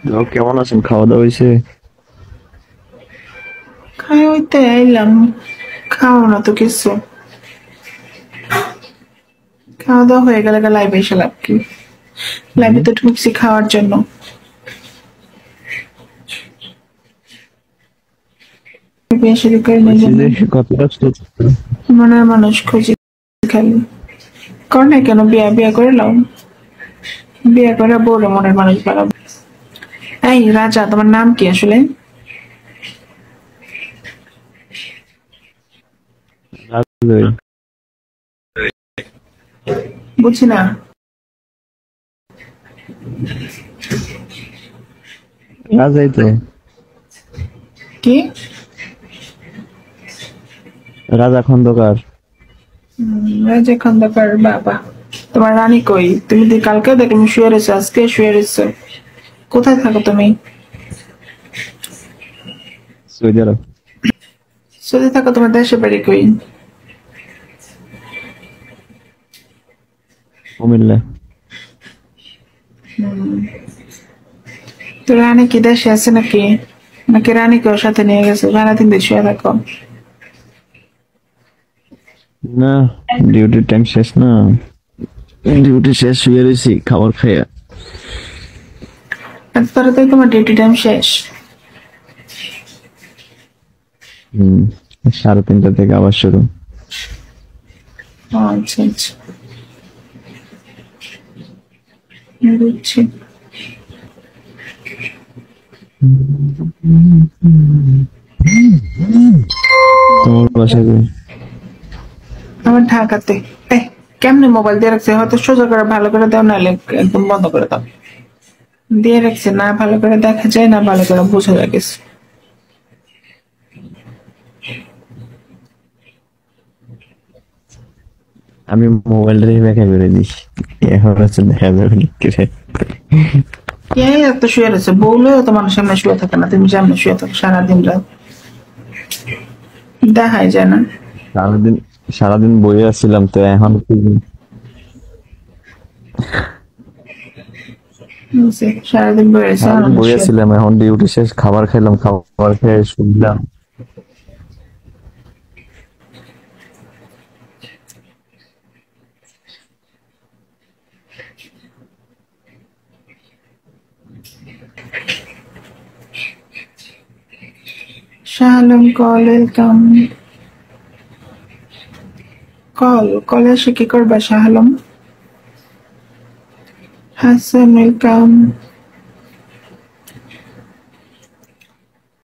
তো কেমন আছেন? খাওয়া দাওয়া হয়েছে? খাই হইতে আইলাম। খাও না তো কিছু। খাওয়া দাওয়া হয়ে গেলে লাইভে এসে লাভ কি? লাইভে হুম। তো ঢুকছি খাওয়ার জন্য। লাইভে এসে ঢুকে নেই বলছি জন্য যে কতটা ছোট? মনের মানুষ খুঁজি খালি। কর না কেন বিয়া বিয়া করে লাও। বিয়া করে বউরে মনের মানুষ বানাবো। এই রাজা, তোমার নাম কি আসলে? রাজই। বুঝছি না। রাজাই তো। কি? রাজা খন্দকার। রাজা খন্দকার, বাবা। তোমার রানী কই? তুমি তো কালকে দেখলাম শুয়ে রয়েছো, আজকে শুয়ে রয়েছো। কোথায় থাকো তুমি? সৌদি আরব। সৌদি থাকো, তোমার দেশের বাড়ি কই? কুমিল্লা। তো রানী কি দেশে আছে নাকি? নাকি রানীকে ওর সাথে নিয়ে গেছে? সারাদিন দিয়ে শুয়ে থাকো। না, ডিউটির টাইম শেষ না। ডিউটি শেষ হয়ে রয়েছি খাবার খাইয়া। এত তাড়াতাড়ি তোমার ডিউটি টাইম শেষ? হম। 3:30 থেকে আবার শুরু। ও আচ্ছা আচ্ছা, বুঝছি। তোমার বাসায় যাই। আমার ঢাকাতে। এ, কেমনে মোবাইল দিয়ে রাখছে? হয়তো সোজা করে ভালো করে দাও, নাহলে একদম বন্ধ করে দাও। দিয়ে রাখছে, না ভালো করে দেখা যায়, না ভালো করে বোঝা যায় কিছু। আমি মোবাইলটা দিয়ে ব্যাখ্যা করে দিই। এখন হচ্ছে দেখা যাবে না কি রে। কে এত শুয়ে রয়েছে? বউলেও তোমার সামনে শুয়ে থাকে না, তুমি সামনে শুয়ে থাকো সারাদিন রাত। দেখাই যায় না। সারাদিন সারাদিন বইয়ে আসছিলাম তো এখন বুঝছি, সারাদিন বয়ে রয়েছে সারাদিন আমার বইয়ে শুয়ে। আসছিলাম, এখন ডিউটি শেষ, খাবার খাইলাম, খাবার খেয়ে শুনলাম। Shah Alam call, welcome. কলে এসে কি করবা শাহ আলম? হাসান, ওয়েলকাম।